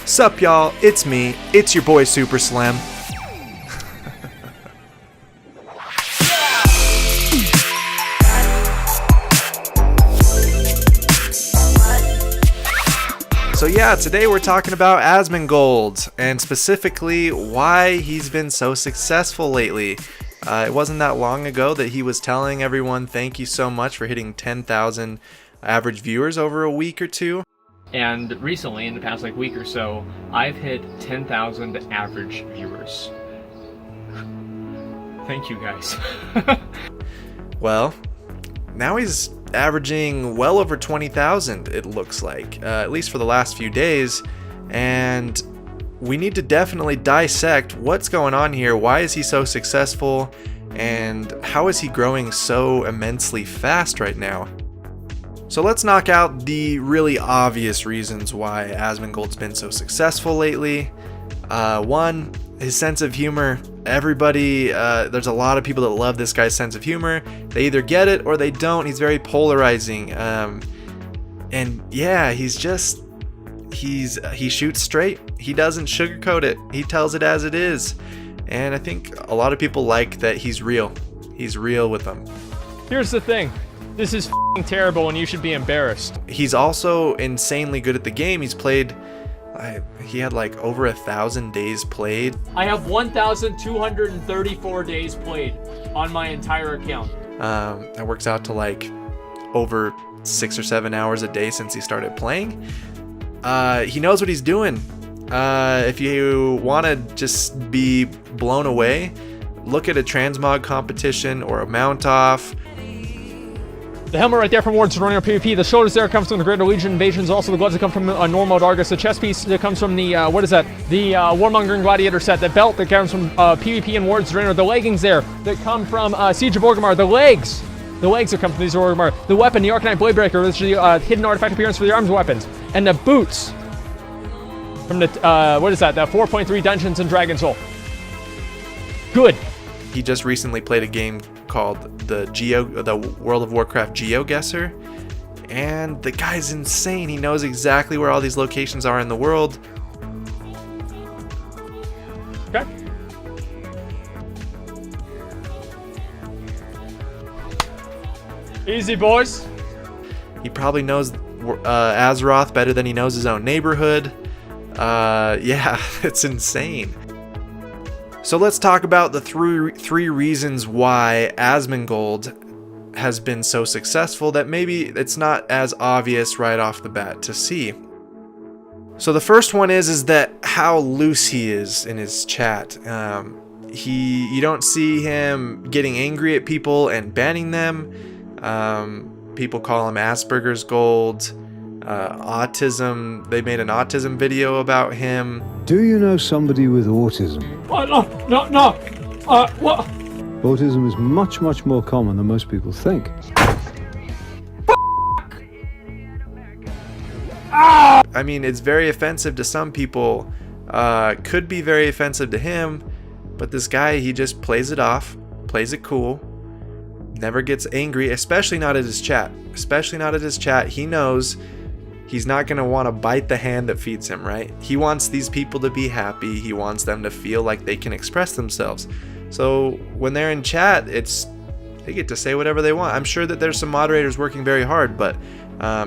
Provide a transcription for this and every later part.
Sup y'all, it's me, it's your boy Super Slim. So yeah, today we're talking about Asmongold, and specifically why he's been so successful lately. It wasn't that long ago that he was telling everyone thank you so much for hitting 10,000 average viewers over a week or two. And recently, in the past week or so, I've hit 10,000 average viewers. Thank you guys. Well, now he's averaging well over 20,000, it looks like, at least for the last few days. And we need to definitely dissect what's going on here. Why is he so successful? And how is he growing so immensely fast right now? So let's knock out the really obvious reasons why Asmongold's been so successful lately. One, his sense of humor. Everybody, there's a lot of people that love this guy's sense of humor. They either get it or they don't. He's very polarizing. And yeah, he shoots straight. He doesn't sugarcoat it. He tells it as it is. And I think a lot of people like that he's real. He's real with them. Here's the thing. This is f***ing terrible and you should be embarrassed. He's also insanely good at the game. He's played, he had like over 1,000 days played. I have 1,234 days played on my entire account. That works out to like over 6 or 7 hours a day since he started playing. He knows what he's doing. If you want to just be blown away, look at a transmog competition or a mount off. The helmet right there from Wards running on PvP. The shoulders there comes from the Greater Legion invasions. Also the gloves that come from normal Dargus. The chest piece that comes from the, what is that? The Warmongering Gladiator set. The belt that comes from PvP and Wards Draenor. The leggings there that come from Siege of Orgrimmar. The legs that come from these Orgrimmar. The weapon, the Arcanine Bladebreaker, which is the hidden artifact appearance for the arms weapons. And the boots from the, what is that? The 4.3 Dungeons and Dragon Soul. Good. He just recently played a game called the World of Warcraft GeoGuessr, and the guy's insane. He knows exactly where all these locations are in the world. Okay. Easy, boys. He probably knows Azeroth better than he knows his own neighborhood. Yeah, it's insane. So let's talk about the three reasons why Asmongold has been so successful that maybe it's not as obvious right off the bat to see. So the first one is that how loose he is in his chat. You don't see him getting angry at people and banning them. People call him Asperger's Gold. Autism. They made an autism video about him. Do you know somebody with autism? No. What? Autism is much, much more common than most people think. I mean, it's very offensive to some people. Could be very offensive to him, but this guy, he just plays it off, plays it cool, never gets angry, especially not at his chat. He knows he's not going to want to bite the hand that feeds him, right? He wants these people to be happy. He wants them to feel like they can express themselves. So when they're in chat, they get to say whatever they want. I'm sure that there's some moderators working very hard, but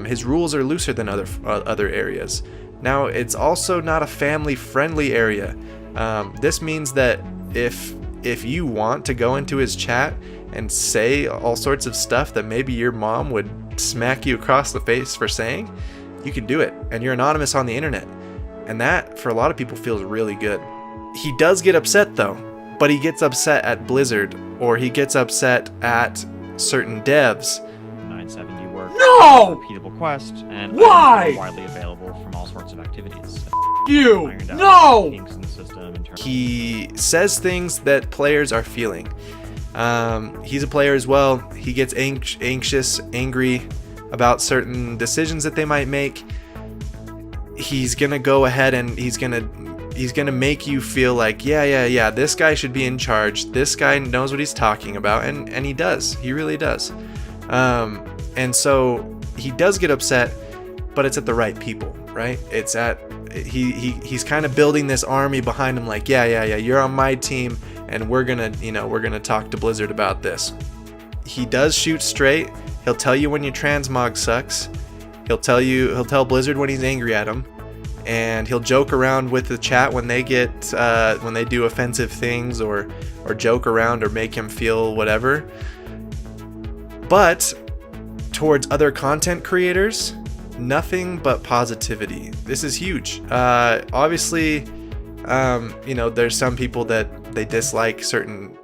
his rules are looser than other areas. Now, it's also not a family-friendly area. This means that if you want to go into his chat and say all sorts of stuff that maybe your mom would smack you across the face for saying, you can do it, and you're anonymous on the internet. And that, for a lot of people, feels really good. He does get upset though, but he gets upset at Blizzard, or he gets upset at certain devs. 970 work. No! Repeatable quest, and why? Widely available from all sorts of activities. You! No! Kinks in the system in terms He says things that players are feeling. He's a player as well. He gets anxious, angry about certain decisions that they might make. He's gonna go ahead and he's gonna make you feel like, yeah, this guy should be in charge. This guy knows what he's talking about, and he does. He really does. And so he does get upset, but it's at the right people, right? It's at he's kind of building this army behind him, like, yeah, you're on my team, and we're gonna talk to Blizzard about this. He does shoot straight. He'll tell you when your transmog sucks. He'll tell Blizzard when he's angry at him, and he'll joke around with the chat when they do offensive things or joke around or make him feel whatever. But towards other content creators, nothing but positivity. This is huge. Obviously, there's some people that they dislike certain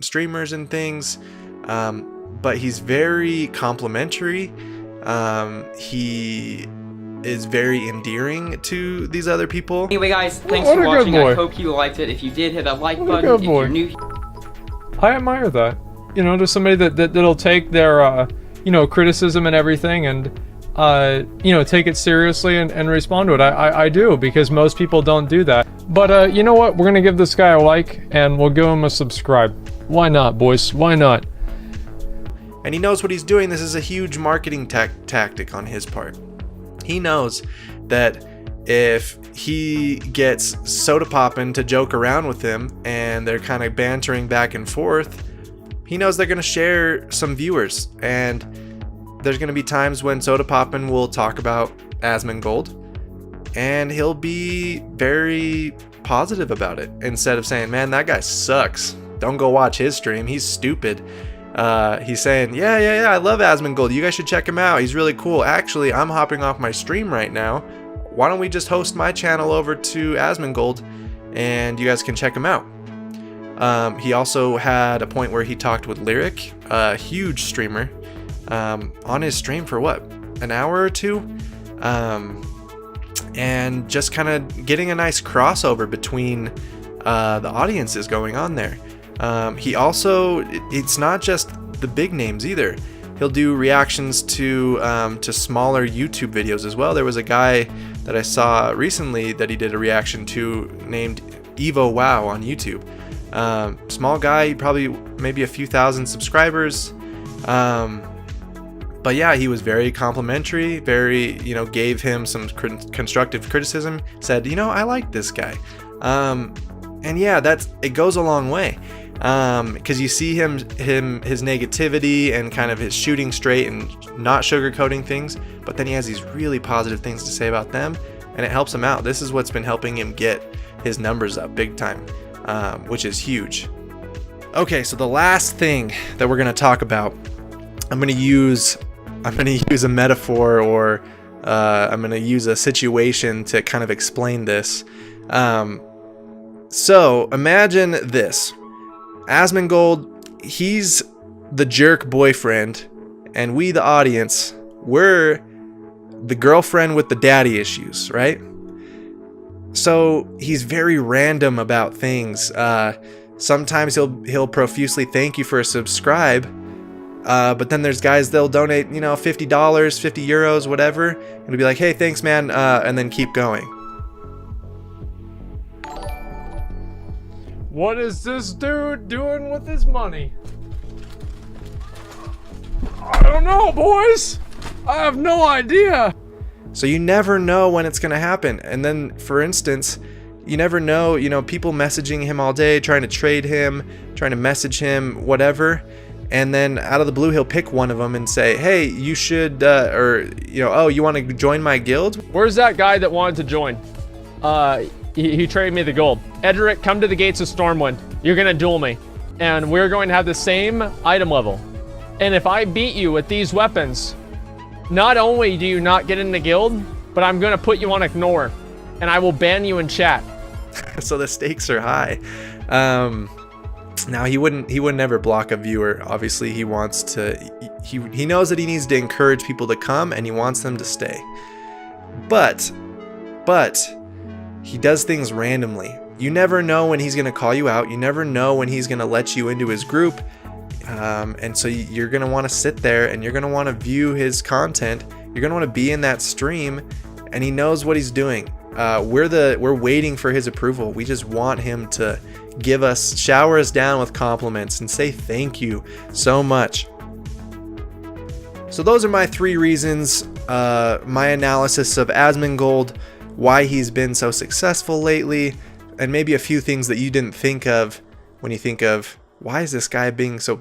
streamers and things, but he's very complimentary. He is very endearing to these other people. Anyway, guys, thanks for watching. I hope you liked it. If you did, hit that like button. If you're new, I admire that. Just somebody that'll take their criticism and everything and take it seriously and respond to it. I do, because most people don't do that. But you know what? We're gonna give this guy a like and we'll give him a subscribe. Why not, boys? Why not? And he knows what he's doing. This is a huge marketing tactic on his part. He knows that if he gets Soda Poppin' to joke around with him and they're kind of bantering back and forth, he knows they're going to share some viewers. And there's going to be times when Soda Poppin' will talk about Asmongold, and he'll be very positive about it, instead of saying, man, that guy sucks, don't go watch his stream, he's stupid. He's saying, yeah, I love Asmongold, you guys should check him out, he's really cool. Actually, I'm hopping off my stream right now, why don't we just host my channel over to Asmongold and you guys can check him out. He also had a point where he talked with Lyric, a huge streamer, on his stream for what, an hour or two, and just kind of getting a nice crossover between the audiences going on there. He also, it's not just the big names either. He'll do reactions to smaller YouTube videos as well. There was a guy that I saw recently that he did a reaction to named Evo Wow on YouTube. Small guy, probably maybe a few thousand subscribers. But yeah, he was very complimentary, very, gave him some constructive criticism, said, I like this guy. And yeah, it goes a long way. Because you see his negativity and kind of his shooting straight and not sugarcoating things, but then he has these really positive things to say about them, and it helps him out. This is what's been helping him get his numbers up big time, which is huge. Okay, so the last thing that we're going to talk about, I'm going to use a metaphor, or I'm going to use a situation to kind of explain this. So imagine this. Asmongold, he's the jerk boyfriend, and we, the audience, we're the girlfriend with the daddy issues, right? So he's very random about things. Sometimes he'll profusely thank you for a subscribe, but then there's guys, they'll donate, $50, 50 euros, whatever, and he'll be like, hey, thanks, man, and then keep going. What is this dude doing with his money? I don't know, boys. I have no idea. So you never know when it's going to happen. And then, for instance, you never know, people messaging him all day, trying to trade him, trying to message him, whatever. And then out of the blue, he'll pick one of them and say, hey, you should, oh, you want to join my guild? Where's that guy that wanted to join? He traded me the gold. Edric, come to the gates of Stormwind. You're gonna duel me. And we're going to have the same item level. And if I beat you with these weapons, not only do you not get in the guild, but I'm gonna put you on ignore. And I will ban you in chat. So the stakes are high. Now he wouldn't ever block a viewer. Obviously he wants to, he knows that he needs to encourage people to come, and he wants them to stay. But he does things randomly. You never know when he's going to call you out. You never know when he's going to let you into his group. And so you're going to want to sit there and you're going to want to view his content. You're going to want to be in that stream, and he knows what he's doing. We're waiting for his approval. We just want him to shower us down with compliments and say thank you so much. So those are my 3 reasons my analysis of Asmongold, why he's been so successful lately, and maybe a few things that you didn't think of when you think of why is this guy being so,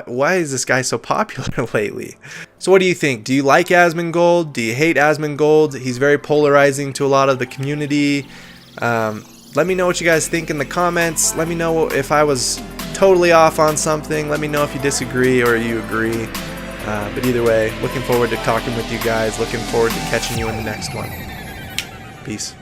why is this guy so popular lately? So what do you think? Do you like Asmongold? Do you hate Asmongold? He's very polarizing to a lot of the community. Let me know what you guys think in the comments. Let me know if I was totally off on something. Let me know if you disagree or you agree. But either way, looking forward to talking with you guys. Looking forward to catching you in the next one. Peace.